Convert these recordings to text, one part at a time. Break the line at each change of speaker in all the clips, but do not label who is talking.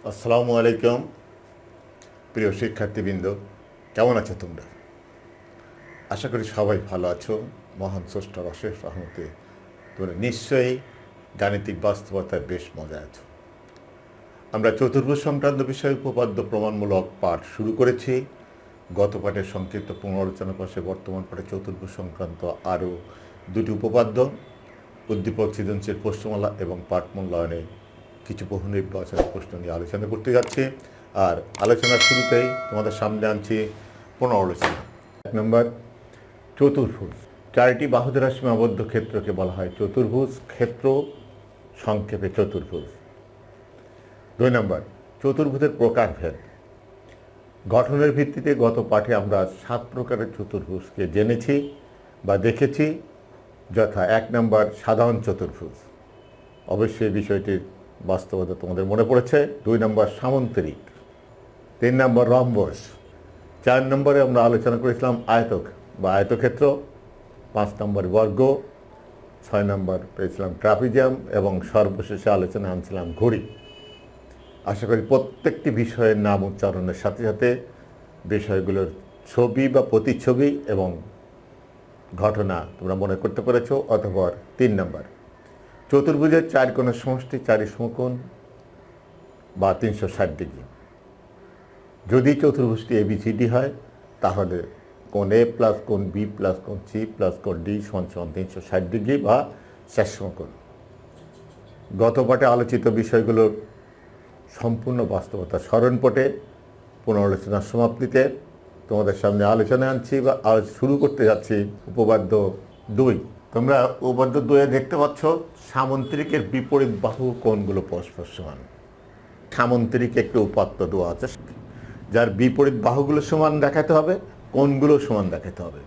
আসসালামু আলাইকুম প্রিয় শিক্ষার্থীবৃন্দ, কেমন আছো তোমরা? আশা করি সবাই ভালো আছো। মহান স্রষ্টার অশেষ রহমতে তোমরা নিশ্চয়ই গাণিতিক বাস্তবতায় বেশ মজা আছো। আমরা চতুর্ভুজ সংক্রান্ত বিষয়ে উপপাদ্য প্রমাণমূলক পাঠ শুরু করেছি। গত পাঠের সংক্ষিপ্ত পুনরালোচনা পাশে বর্তমান পাঠে চতুর্ভুজ সংক্রান্ত আরও দুটি উপপাদ্য, উদ্দীপক সৃজনশীল প্রশ্নমালা এবং পাঠ মূল্যায়নে কিছু বহু নির্বাচনের প্রশ্ন নিয়ে আলোচনা করতে যাচ্ছি। আর আলোচনার শুরুতেই তোমাদের সামনে আনছি পুনরালোচনা। 1 নম্বর, চতুর্ভুজ। চারটি বাহু দ্বারা সীমাবদ্ধ ক্ষেত্রকে বলা হয় চতুর্ভুজ ক্ষেত্র, সংক্ষেপে চতুর্ভুজ। 2 নম্বর, চতুর্ভুজের প্রকারভেদ। গঠনের ভিত্তিতে গত পাঠে আমরা 7 প্রকারের চতুর্ভুজকে জেনেছি বা দেখেছি, যথা 1 নম্বর সাধারণ চতুর্ভুজ, অবশ্যই বিষয়টির বাস্তবতা তোমাদের মনে পড়েছে। 2 নম্বর সামন্তরিক, 3 নম্বর রম্বস, 4 নম্বরে আমরা আলোচনা করেছিলাম আয়তক বা আয়তক্ষেত্র, 5 নম্বর বর্গ, 6 নম্বর পেয়েছিলাম ট্রাপিজিয়াম এবং সর্বশেষে আলোচনা আনছিলাম ঘড়ি। আশা করি প্রত্যেকটি বিষয়ের নাম উচ্চারণের সাথে সাথে বিষয়গুলোর ছবি বা প্রতিচ্ছবি এবং ঘটনা তোমরা মনে করতে পেরেছ। অতঃপর 3 নম্বর, চতুর্ভুজের 4 কোণের সমষ্টি 4 সমকোণ বা 360 ডিগ্রি। যদি চতুর্ভুজটি ABCD হয় তাহলে কোণ A প্লাস কোণ B প্লাস কোণ C প্লাস কোণ D সমান 360 ডিগ্রি বা 4 সমকোণ। গত পাঠে আলোচিত বিষয়গুলোর সম্পূর্ণ বাস্তবতা স্মরণপটে পুনরালোচনার সমাপ্তিতে তোমাদের সামনে আলোচনা আনছি বা শুরু করতে যাচ্ছি উপপাদ্য 2। তোমরা উপপাদ্য 2-এ দেখতে পাচ্ছ সামন্তরিকের বিপরীত বাহু কোণগুলো পরস্পর সমান। সামন্তরিক একটি উপাত্ত দেওয়া আছে যার বিপরীত বাহুগুলো সমান দেখাতে হবে, কোণগুলো সমান দেখাতে হবে।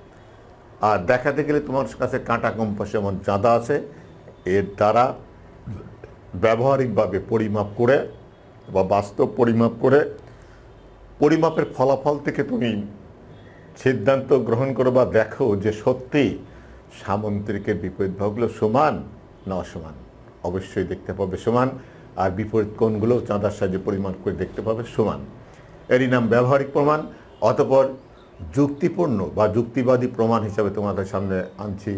আর দেখাতে গেলে তোমার কাছে কাঁটা কম্পাস যেমন চাঁদা আছে, এর দ্বারা ব্যবহারিকভাবে পরিমাপ করে বা বাস্তব পরিমাপ করে পরিমাপের ফলাফল থেকে তুমি সিদ্ধান্ত গ্রহণ করো বা দেখো যে সত্যি সামন্তরিকের বিপরীত বাহুগুলো সমান না অসমান। অবশ্যই দেখতে পাবে সমান, আর বিপরীত কোণগুলো চাঁদার সাহায্যে পরিমাপ করে দেখতে পাবে সমান। এরই নাম ব্যবহারিক প্রমাণ। অতঃপর যুক্তিপূর্ণ বা যুক্তিবাদী প্রমাণ হিসাবে তোমাদের সামনে আনছি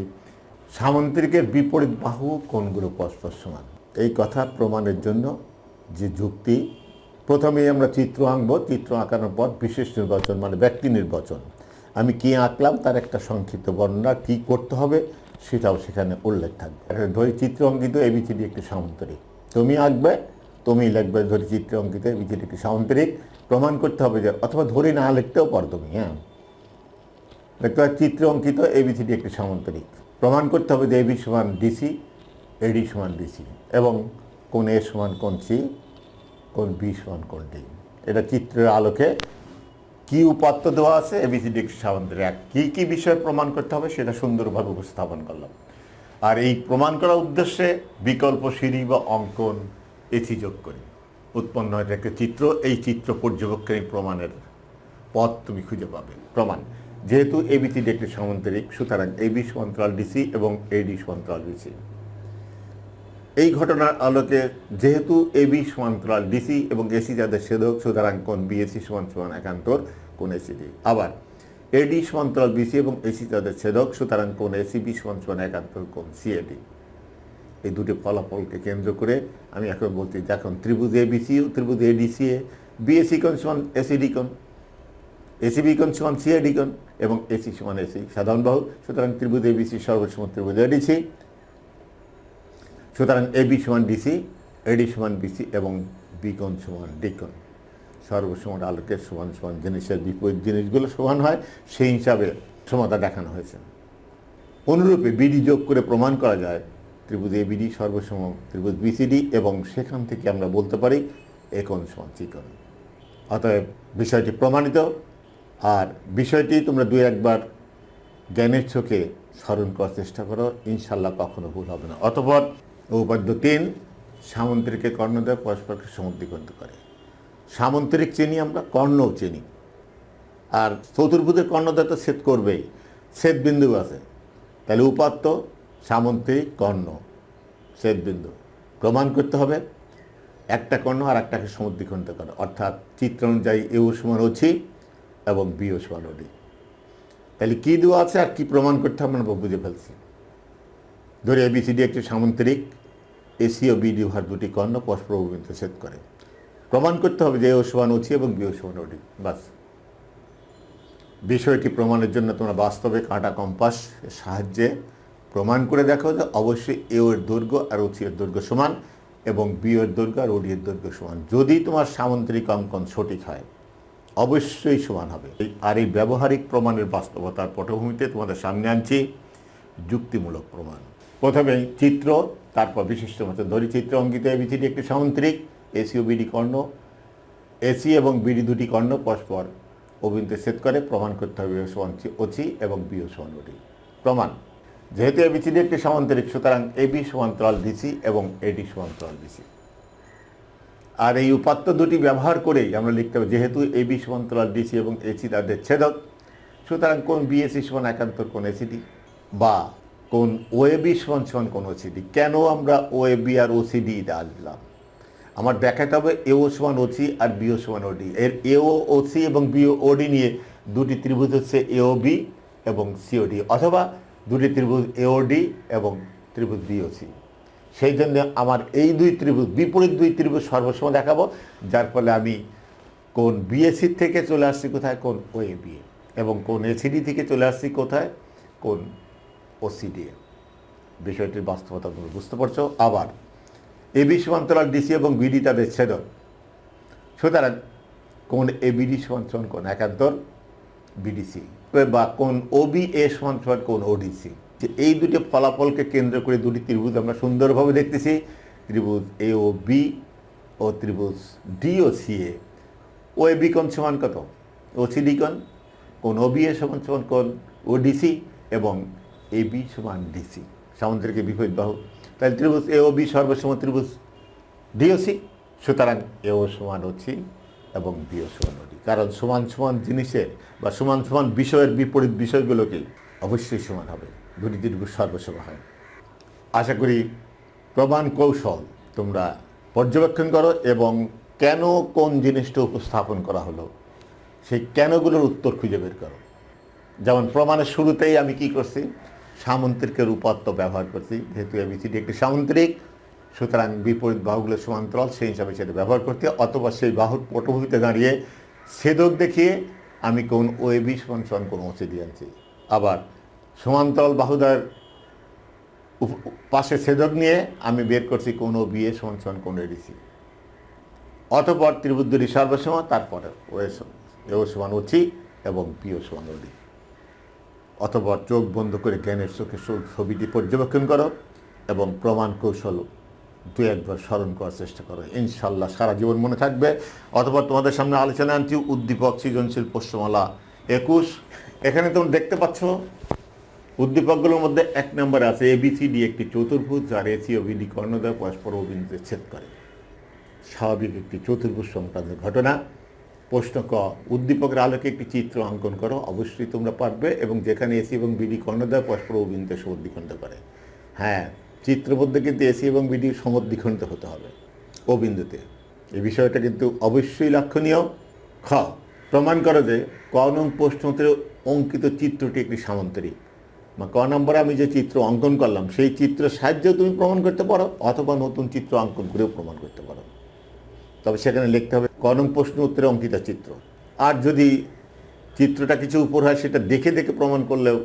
সামন্তরিকের বিপরীত বাহু কোণগুলো পরস্পর সমান। এই কথা প্রমাণের জন্য যে যুক্তি, প্রথমেই আমরা চিত্র আঁকব। চিত্র আঁকানোর পর বিশেষ নির্বাচন মানে ব্যক্তি নির্বাচন, আমি কি আঁকলাম তার একটা সংক্ষিপ্ত বর্ণনা, কি করতে হবে সেটাও সেখানে উল্লেখ থাকবে। ধরি চিত্র অঙ্কিত ABCD একটি সামন্তরিক, তুমি আঁকবে, তুমি লিখবে ধরি চিত্র অঙ্কিত ABCD একটি সামন্তরিক। প্রমাণ করতে হবে যে, অথবা ধরে না লিখতেও পারো তুমি, দেখতে হবে চিত্র অঙ্কিত ABCD একটি সামন্তরিক। প্রমাণ করতে হবে যে AB সমান DC, AD সমান DC এবং কোণ A সমান কোণ C, কোণ B সমান কোণ D। এটা চিত্রের আলোকে কি উপাত্ত দেওয়া আছে ABCD একটি সামন্তরিক, কি কি বিষয় প্রমাণ করতে হবে সেটা সুন্দরভাবে উপস্থাপন করলাম। আর এই প্রমাণ করার উদ্দেশ্যে বিকল্প সিঁড়ি বা অঙ্কন এসি যোগ করি, উৎপন্ন হয় একটা চিত্র। এই চিত্র পর্যবেক্ষণী প্রমাণের পথ তুমি খুঁজে পাবে। প্রমাণ, যেহেতু ABCD একটি সামন্তরিক সুতরাং AB সমান্তরাল DC এবং AD সমান্তরাল BC। এই ঘটনার আলোকে যেহেতু AB সমান্তরাল DC এবং AC যাদের ছেদক সুতরাং কোণ BAC সমান সমান একান্তর কোণ ACD। আবার AD সমান্তরাল BC এবং AC যাদের ছেদক সুতরাং কোণ ACB সমান সমান একান্তর কোণ CAD। এই দুটি ফলাফলকে কেন্দ্র করে আমি এখন বলছি, যখন ত্রিভুজ ABC ও ত্রিভুজ ADCA, BAC কোণ সমান ACD কোণ, ACB কোণ সমান CAD কোণ এবং AC সমান AC সাধারণ বাহু, সুতরাং ত্রিভুজ ABC সর্বসম ত্রিভুজ ADC। সুতরাং AB সমান DC, AD সমান BC এবং B কোণ সমান D কোণ। সর্বসমান আলোকের সমান সমান জিনিসের বিপরীত জিনিসগুলো সমান হয়, সেই হিসাবে সমতা দেখানো হয়েছে। অনুরূপে BD যোগ করে প্রমাণ করা যায় ত্রিভুজ ABD সর্বসম ত্রিভুজ BCD এবং সেখান থেকে আমরা বলতে পারি A কোণ সমান C কোণ। অতএব বিষয়টি প্রমাণিত। আর বিষয়টি তোমরা 2-1 বার জ্ঞানের চোখে স্মরণ করার চেষ্টা করো, ইনশাল্লাহ কখনো ভুল হবে না। অতঃপর উপপাদ্য 3, সামন্তরিকের কর্ণদ্বয় পরস্পরকে সমদ্বিখণ্ড করে। সামন্তরিক চিনি আমরা, কর্ণও চিনি। আর চতুর্ভুজের কর্ণদ্বয় তো ছেদ করবেই, ছেদ বিন্দু আছে। তাহলে উপাত্ত সামন্তরিক কর্ণ ছেদ বিন্দু প্রমাণ করতে হবে একটা কর্ণ আর একটাকে সমদ্বিখণ্ডিত করে, অর্থাৎ চিত্র অনুযায়ী এও সমান ওসি এবং বিও সমান ওডি। তাহলে কী দেওয়া আছে আর কি প্রমাণ করতে হবে আমরা বুঝে ফেলছি। ধরে এবিসিডি একটি সামান্তরিক, এসি ও বিডি উহার দুটি কর্ণ পরস্পর অভিমুখে ছেদ করে। প্রমাণ করতে হবে যে এও সমান ওসি এবং বিও সমান ওডি, বাস। বিষয়টি প্রমাণের জন্য তোমরা বাস্তবে কাঁটা কম্পাস সাহায্যে প্রমাণ করে দেখো যে অবশ্যই এও এর দৈর্ঘ্য আর ওসি এর দৈর্ঘ্য সমান এবং বিও এর দৈর্ঘ্য আর ওডি এর দৈর্ঘ্য সমান। যদি তোমার সামান্তরিক অঙ্কন সঠিক হয় অবশ্যই সমান হবে। আর এই ব্যবহারিক প্রমাণের বাস্তবতার পটভূমিতে তোমাদের সামনে আনছি যুক্তিমূলক প্রমাণ। প্রথমে চিত্র, তারপর বিশিষ্ট মতো ধরি চিত্র অঙ্কিত এবিসিডি একটি সামান্তরিক, এসি ও বিডি কর্ণ, এসি এবং বিডি দুটি কর্ণ পরস্পর অভিমুখে ছেদ করে। প্রমাণ করতে হবে এও সমান ওসি এবং বিও সমান ওডি। প্রমাণ: যেহেতু এবিসিডি একটি সামান্তরিক, সুতরাং এবি সমান্তরাল ডিসি এবং এডি সমান্তরাল ডিসি। আর এই উপাত্ত দুটি ব্যবহার করেই আমরা লিখতে হবে যেহেতু এবি সমান্তরাল ডিসি এবং এসি তাদের ছেদক, সুতরাং কোন বিএসি সমান একান্তর কোন এসিডি, বা কোন ওএবি সমান সমান কোন ওসিডি। কেন আমরা ওএবি আর ওসিডি আসলাম? আমার দেখাতে হবে এও সমান ওসি আর বিও সমান ওডি। এর এও ওসি এবং বিও ওডি নিয়ে দুটি ত্রিভুজ হচ্ছে এওবি এবং সিওডি, অথবা দুটি ত্রিভুজ এওডি এবং ত্রিভুজ বিওসি। সেই জন্য আমার এই দুই ত্রিভুজ, বিপরীত দুই ত্রিভুজ সর্বসময় দেখাবো, যার ফলে আমি কোন বিএসি থেকে চলে আসছি কোথায়, কোন ওএবি, এবং কোন এসিডি থেকে চলে আসছি কোথায়, কোন ওসিডি। বিষয়টির বাস্তবতা তুমি বুঝতে পারছো। আবার এবি সমান্তরাল ডিসি এবং বিডি তাদের ছেদক, সুতরাং কোন এবিডি সমান সমান কোন একান্তর বিডিসি, বা কোন ওবি এ সমান সমান কোন ওডিসি। এই দুটি ফলাফলকে কেন্দ্র করে দুটি ত্রিভুজ আমরা সুন্দরভাবে দেখতেছি, ত্রিভুজ এ ও বি ও ত্রিভুজ D O C A. O A B কোণ সমান কত, ও সি ডি কোণ, কোন ও বি এ সমান সমান কোন ও ডিসি এবং এ বি সমান ডিসি, সামান্তরিকের বিপরীত বাহু। তাহলে ত্রিভুজ এ ও বি সর্বসম ত্রিভুজ ডি ও সি, সুতরাং এ ও সমান ও সি এবং বি ও সমান ও ডি। কারণ সমান সমান জিনিসের বা সমান সমান বিষয়ের বিপরীত বিষয়গুলোকে অবশ্যই সমান হবে, দুটি ত্রিভুজ সর্বসম হয়। আশা করি প্রমাণ কৌশল তোমরা পর্যবেক্ষণ করো এবং কেন কোন জিনিসটা উপস্থাপন করা হলো সেই কেনগুলোর উত্তর খুঁজে বের করো। যেমন প্রমাণের শুরুতেই আমি কি করছি, সামান্তরিকের উপাত্ত ব্যবহার করছি। যেহেতু এবিসিডি একটি সামান্তরিক, সুতরাং বিপরীত বাহুগুলো সমান্তরাল, সেই হিসাবে সেটা ব্যবহার করতে, অথবা সেই বাহুর পটভূমিতে দাঁড়িয়ে ছেদক দেখিয়ে আমি কোন ওএবি সমান সমান কোন ওসিডি আনছি। আবার সমান্তরাল বাহুদার পাশে ছেদক নিয়ে আমি বের করছি কোন ও বিএ সমান সমান কোন এডিসি। অতঃপর ত্রিভুজ দুটি সর্বসম, তারপরে এও সমান ওসি এবং বিও সমান ওডি। অতঃপর চোখ বন্ধ করে জ্ঞানের চোখে ছবিটি পর্যবেক্ষণ করো এবং প্রমাণ কৌশল দু একবার স্মরণ করার চেষ্টা করো, ইনশাল্লাহ সারা জীবন মনে থাকবে। অতঃপর তোমাদের সামনে আলোচনা আনছি উদ্দীপক সৃজনশীল প্রশ্নমালা 21। এখানে তোমরা দেখতে পাচ্ছ উদ্দীপকগুলোর মধ্যে 1 নম্বরে আছে এবিসিডি একটি চতুর্ভুজ যার এসি ও বিডি কর্ণদ্বয় পরস্পর অভিমুখে ছেদ করে। স্বাভাবিক একটি চতুর্ভুজ সংক্রান্ত ঘটনা। প্রশ্ন ক, উদ্দীপকের আলোকে একটি চিত্র অঙ্কন করো। অবশ্যই তোমরা পারবে, এবং যেখানে এসি এবং বিডি কর্ণদ্বয় পরস্পর অভিমুখে সমদ্বিখণ্ডিত করে। হ্যাঁ, চিত্রের মধ্যে কিন্তু এসি এবং বিডি সমদ্বিখণ্ডিত হতে হবে ও বিন্দুতে, এই বিষয়টা কিন্তু অবশ্যই লক্ষণীয়। খ, প্রমাণ করো যে ক নং প্রশ্নতে অঙ্কিত চিত্রটি একটি সামান্তরিক। ক নম্বরে আমি যে চিত্র অঙ্কন করলাম সেই চিত্রের সাহায্যেও তুমি প্রমাণ করতে পারো, অথবা নতুন চিত্র অঙ্কন করেও প্রমাণ করতে পারো। তবে সেখানে লিখতে হবে ক নং প্রশ্ন উত্তরে অঙ্কিত চিত্র। আর যদি চিত্রটা কিছু উপর হয় সেটা দেখে দেখে প্রমাণ করলেও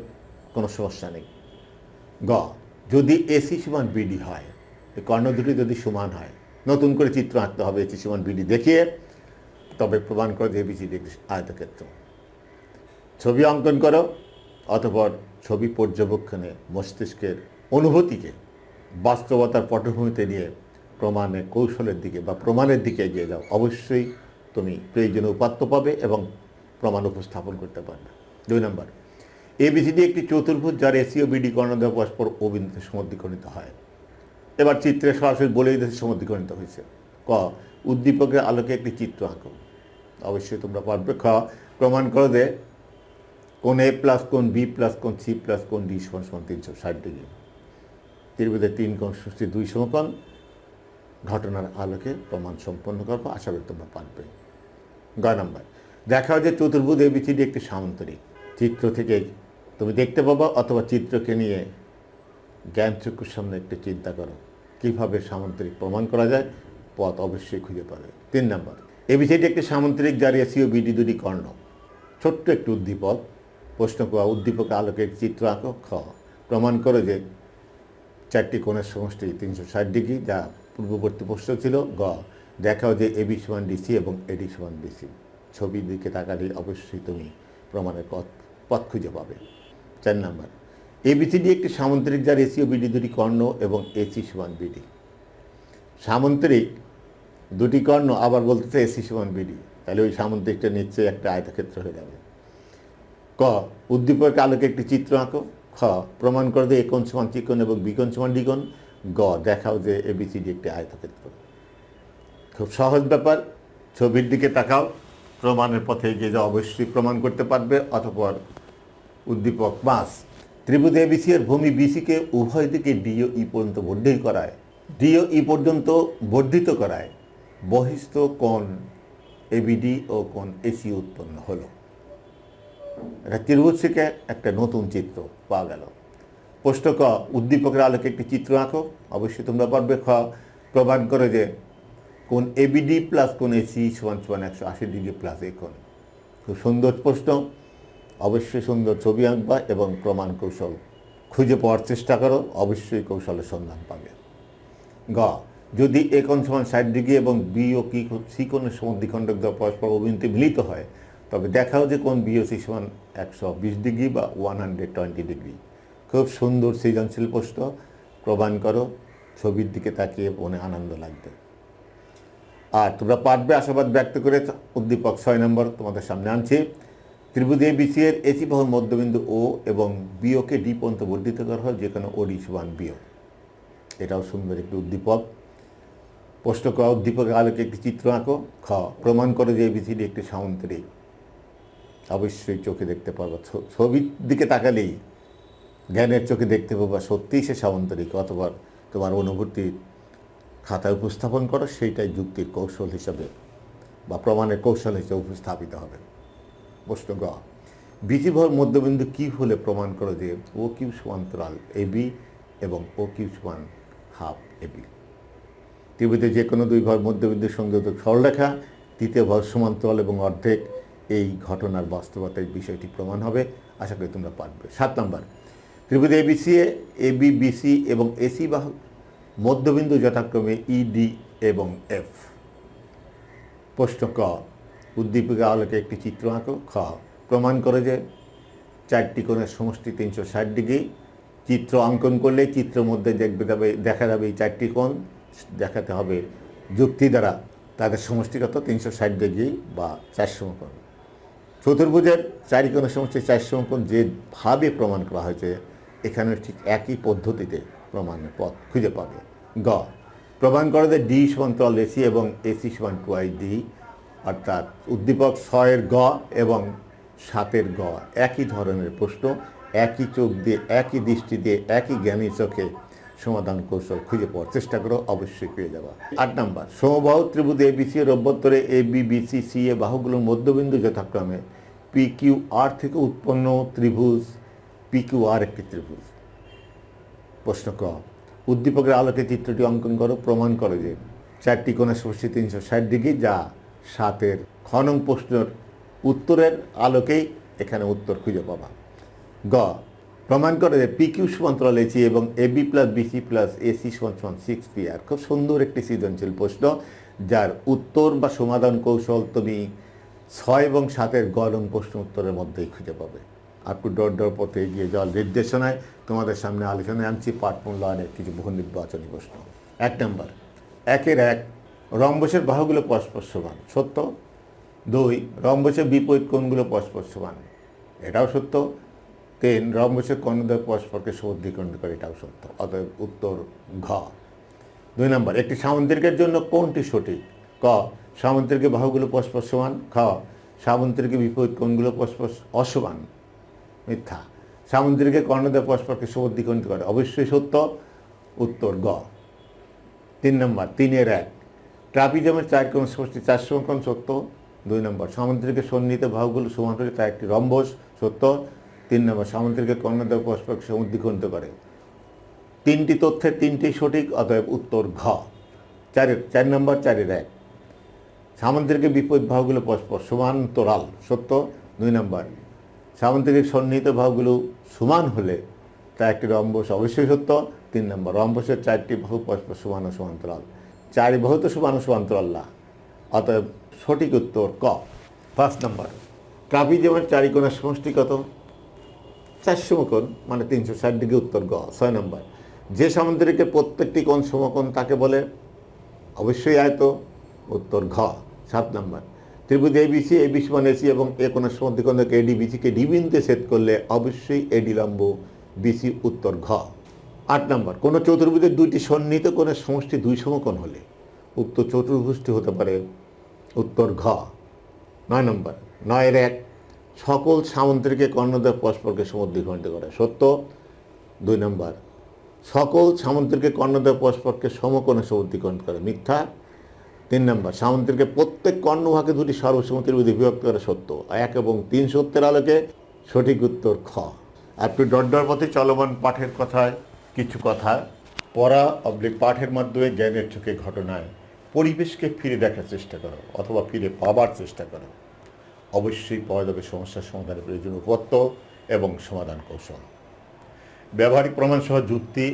কোনো সমস্যা নেই। গ, যদি এসি সমান বিডি হয়, এই কর্ণ দুটি যদি সমান হয়, নতুন করে চিত্র আঁকতে হবে এসি সমান বিডি দেখিয়ে, তবে প্রমাণ করো যে এবিসিডি একটি আয়তক্ষেত্র। ছবি অঙ্কন করো, অতঃপর ছবি পর্যবেক্ষণে মস্তিষ্কের অনুভূতিকে বাস্তবতার পটভূমিতে নিয়ে প্রমাণের কৌশলের দিকে বা প্রমাণের দিকে এগিয়ে যাও। অবশ্যই তুমি প্রয়োজনীয় উপাত্ত পাবে এবং প্রমাণ উপস্থাপন করতে পারবে। 2 নম্বর, এবিসিডি একটি চতুর্ভুজ যার এসি ও বিডি কর্ণদ্বয় পরস্পর অভিমুখে সমদ্বিখণ্ডিত হয়। এবার চিত্রে সরাসরি বলেই দিয়েছে সমদ্বিখণ্ডিত হয়েছে। ক, উদ্দীপকের আলোকে একটি চিত্র আঁকো। অবশ্যই তোমরা পারবে। খ, প্রমাণ করো যে কোন এ প্লাস কোন বি প্লাস কোন সি প্লাস কোন ডি সমান সমান 360 ডিগ্রি। ত্রিভুজের 3 কোণ সৃষ্টি 2 সমকোণ ঘটনার আলোকে প্রমাণ সম্পন্ন করবো, আশা করি তোমরা পারবে। গ নাম্বার, দেখা হয় যে চতুর্ভুজ এবিসিডি একটি সামান্তরিক। চিত্র থেকে তুমি দেখতে পাবা অথবা চিত্রকে নিয়ে জ্ঞান চক্ষুর সামনে একটু চিন্তা করো কীভাবে সামান্তরিক প্রমাণ করা যায়, পথ অবশ্যই খুঁজে পাবে। 3 নাম্বার, এবিসিডি একটি সামান্তরিক যার এসি ও বিডি দুটি কর্ণ। ছোট্ট একটি উদ্দীপক। প্রশ্ন ক, উদ্দীপকে আলোকে একটি চিত্র আঁকো। খ, প্রমাণ করো যে 4টি কোণের সমষ্টি 360 ডিগ্রি, যা পূর্ববর্তী প্রশ্ন ছিল। গ, দেখাও যে এবি সমান ডিসি এবং এডি সমান বিসি। ছবির দিকে তাকালে অবশ্যই তুমি প্রমাণের পথ খুঁজে পাবে। 4 নাম্বার, এবিসিডি একটি সামান্তরিক যার এসি ও বিডি দুটি কর্ণ এবং এসি সমান বিডি। সামান্তরিক দুটি কর্ণ আবার বলতেছে এসি সমান বিডি, তাহলে ওই সামান্তরিকটা নিশ্চয়ই একটা আয়তক্ষেত্র হয়ে যাবে। ক, উদ্দীপকের আলোকে একটি চিত্র আঁকো। খ, প্রমাণ করে যে এ কোণ সমান চি কোণ এবং বি কোণ সমান ডি কোণ। গ, দেখাও যে এবিসিডি একটি আয়তক্ষেত্র। খুব সহজ ব্যাপার, ছবির দিকে তাকাও, প্রমাণের পথে এগিয়ে যাও, অবশ্যই প্রমাণ করতে পারবে। অতঃপর উদ্দীপক 5, ত্রিভুজ এবিসি এর ভূমি বিসিকে উভয় দিকে ডিও ই পর্যন্ত বর্ধিত করায় বহিস্থ কোণ এবিডি ও কোণ এসি উৎপন্ন হলো। এটা ত্রিভুজ থেকে একটা নতুন চিত্র পাওয়া গেল। প্রশ্ন ক, উদ্দীপকের আলোকে একটি চিত্র আঁকো। অবশ্যই তোমরা পারবে। খ, প্রমাণ করে যে কোণ এবিডি প্লাস কোণ এসি সমান সমান 180 ডিগ্রি প্লাস এ কোণ। খুব সুন্দর প্রশ্ন, অবশ্যই সুন্দর ছবি আঁকবা এবং প্রমাণ কৌশল খুঁজে পাওয়ার চেষ্টা করো, অবশ্যই কৌশলের সন্ধান পাবে। গ, যদি এ কোণ সমান 60 ডিগ্রি এবং বি ও সি কোণের সমদ্বিখণ্ডক দ্বারা পরস্পর অভিমুখে মিলিত হয়, তবে দেখাও যে কোণ বি ও সি সমান 120 ডিগ্রি বা 120 ডিগ্রি। খুব সুন্দর সৃজনশীল প্রশ্ন, প্রমাণ করো, ছবির দিকে তাকিয়ে মনে আনন্দ লাগবে। আর তোমরা পারবে আশাবাদ ব্যক্ত করে উদ্দীপক 6 নম্বর তোমাদের সামনে আনছি। ত্রিভুজ এবিসি এর এসি বাহুর মধ্যবিন্দু ও এবং বিওকে ডি পর্যন্ত বর্ধিত করা হয়, যেখানে ও ডি সমান বিও। এটাও সুন্দর একটি উদ্দীপক। প্রশ্ন ক, উদ্দীপকের আলোকে একটি চিত্র আঁকো। খ, প্রমাণ করে যে এবিসিডি একটি সামান্তরিক। অবশ্যই চোখে দেখতে পারবা, ছবির দিকে তাকালেই জ্ঞানের চোখে দেখতে পাবা সত্যিই সে সামান্তরিক, অথবা তোমার অনুভূতি খাতায় উপস্থাপন করো, সেইটাই যুক্তির কৌশল হিসাবে বা প্রমাণের কৌশল হিসেবে উপস্থাপিত হবে। প্রশ্ন গ, বিসি বাহুর মধ্যবিন্দু কি হলে প্রমাণ করো যে ও কিউ সমান্তরাল এবি এবং ও কিউ সমান হাফ এবি। ত্রিভুজে যে কোনো দুই বাহুর মধ্যবিন্দুর সংযোজক সরলরেখা, তৃতীয় বাহুর সমান্তরাল এবং অর্ধেক। এই ঘটনার বাস্তবতায় বিষয়টি প্রমাণ হবে, আশা করি তোমরা পারবে। 7 নম্বর, ত্রিভুজ এবিসি এবি বিসি এবং এসি বাহু মধ্যবিন্দু যথাক্রমে ইডি এবং এফ। প্রশ্ন ক, উদ্দীপকের আলোকে একটি চিত্র আঁকো। খ, প্রমাণ করে যে 4টি কোণের সমষ্টি 360 ডিগ্রি। চিত্র অঙ্কন করলে চিত্রের মধ্যে দেখা যাবে এই 4টি কোণ দেখাতে হবে যুক্তি দ্বারা, তাদের সমষ্টিগত 360 ডিগ্রি বা 4 সমকোণ। চতুর্ভুজের 4 কোণের সমষ্টি 4 সমকোণ যেভাবে প্রমাণ করা হয়েছে, এখানে ঠিক একই পদ্ধতিতে প্রমাণের পথ খুঁজে পাবে। গ, প্রমাণ করে যে ডি সমান্তরাল এসি এবং এসি সমান 2i ডি। অর্থাৎ উদ্দীপক 6-এর গ এবং 7-এর গ একই ধরনের প্রশ্ন, একই চোখ দিয়ে, একই দৃষ্টি দিয়ে, একই জ্ঞানী চোখে সমাধান কৌশল খুঁজে পাওয়ার চেষ্টা করো, অবশ্যই পেয়ে যাবা। 8 নম্বর, সমবাহু ত্রিভুজ এবিসি এর অভ্যন্তরে এ বি বিসি সি এ বাহুগুলোর মধ্যবিন্দু যথাক্রমে পি কিউ আর থেকে উৎপন্ন ত্রিভুজ পি কিউ আর একটি ত্রিভুজ। প্রশ্ন ক, উদ্দীপকের আলোকে চিত্রটি অঙ্কন করো। প্রমাণ করো যে 4টি কোণের সমষ্টি 360 ডিগ্রি, যা 7-এর খ নং প্রশ্নের উত্তরের আলোকেই এখানে উত্তর খুঁজে পাবা। গ, প্রমাণ করে যে পি কিউ সমান্তরাল এসি এবং AB plus BC plus AC সমান 6pr। খুব সুন্দর একটি সৃজনশীল প্রশ্ন, যার উত্তর বা সমাধান কৌশল তুমি 6 এবং 7-এর গ নং প্রশ্ন উত্তরের মধ্যেই খুঁজে পাবে। আপটু ডর পথে এগিয়ে যাওয়ার নির্দেশনায় তোমাদের সামনে আলোচনায় আনছি পাঠ মূল্যায়নের কিছু বহু নির্বাচনী প্রশ্ন। 1 নম্বর, 1 রম্বসের বাহুগুলো পরস্পর সমান। সত্য। 2, রম্বসের বিপরীত কোণগুলো পরস্পর সমান। এটাও সত্য। 3, রম্বসের কর্ণদ্বয় পরস্পরকে সমদ্বিখণ্ড করে। এটাও সত্য। অতএব উত্তর ঘ। 2 নম্বর, একটি সামান্তরিকের জন্য কোনটি সঠিক? ক, সামান্তরিকের বাহুগুলো পরস্পর সমান। খ, সামান্তরিকের বিপরীত কোণগুলো পরস্পর অসমান। মিথ্যা। সামান্তরিকের কর্ণদ্বয় পরস্পরকে সমদ্বিখণ্ড করে। অবশ্যই সত্য। উত্তর গ। 3 নম্বর 3-এর 1, ট্রাপিজমের 4 কোণ সমষ্টি 4 সমকোণ সত্য। 2 নম্বর সামুদ্রিকের সন্নিহিত বাহুগুলো সমান হলে তা একটি রম্বস সত্য। 3 নম্বর সামুদ্রিকের কর্ণদ্বয় পরস্পরকে সমদ্বিখণ্ডিত করে। 3টি তথ্যের 3টি সঠিক, অতএব উত্তর ঘ। 4 নম্বর 4-এর 1, সামুদ্রিকের বিপরীত বাহুগুলো পরস্পর সমান্তরাল সত্য। 2 নম্বর সামুদ্রিকের সন্নিহিত বাহুগুলো সমান হলে তা একটি রম্বস অবশ্যই সত্য। 3 নম্বর রম্বসের 4টি বাহু পরস্পর সমান ও সমান্তরাল। 4 বাহু তো সমান ও সমান্তরাল না, অতএব সঠিক উত্তর ক। 5 নম্বর ট্রাপিজমের 4 কোণের সমষ্টি কত? 4 সমকোণ, মানে 360 ডিগ্রি, উত্তর গ। 6 নম্বর যে সামুদ্রিকের প্রত্যেকটি কোণ সমকোণ তাকে বলে? অবশ্যই আয়ত, উত্তর ঘ। 7 নম্বর ত্রিভুজ এবিসি সমান এসি এবং এ কোণের সমদ্বিখণ্ড থেকে এডি বিসিকে ডি বিন্দুতে ছেদ করলে অবশ্যই এডি লম্ব বিসি, উত্তর ঘ। 8 নম্বর কোনো চতুর্ভুজের 2টি সন্নিহিত কোণের সমষ্টি 2 সমকোণ হলে উক্ত চতুর্ভুজটি হতে পারে? উত্তর ঘ। 9 নম্বর 9-এর 1, সকল সামুদ্রিকের কর্ণদ্বয় পরস্পরকে সমদ্বিখণ্ডিত করে সত্য। 2 নম্বর সকল সামুদ্রিকের কর্ণদ্বয় পরস্পরকে সমকোণে সমদ্বিখণ্ডিত করে মিথ্যা। 3 নম্বর সামুদ্রিকের প্রত্যেক কর্ণভাগে 2টি সর্বসমত্রিভুজে বিভক্ত করে সত্য। 1 এবং 3 সত্যের আলোকে সঠিক উত্তর খ। আপনি ডট পথে চলমান পাঠের কথায় কিছু কথা পড়া পাঠের মাধ্যমে জ্ঞানের চোখে ঘটনায় পরিবেশকে ফিরে দেখার চেষ্টা করো অথবা ফিরে পাবার চেষ্টা করো। অবশ্যই পাওয়া যাবে সমস্যার সমাধানের প্রয়োজনীয় উপত্য এবং সমাধান কৌশল। ব্যবহারিক প্রমাণ সহ যুক্তি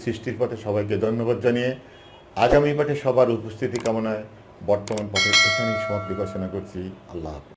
সৃষ্টির পথে সবাইকে ধন্যবাদ জানিয়ে আগামী পাঠে সবার উপস্থিতি কামনায় বর্তমান পাঠের এখানেই সমাপ্তি ঘোষণা করছি। আল্লাহ হাফেজ।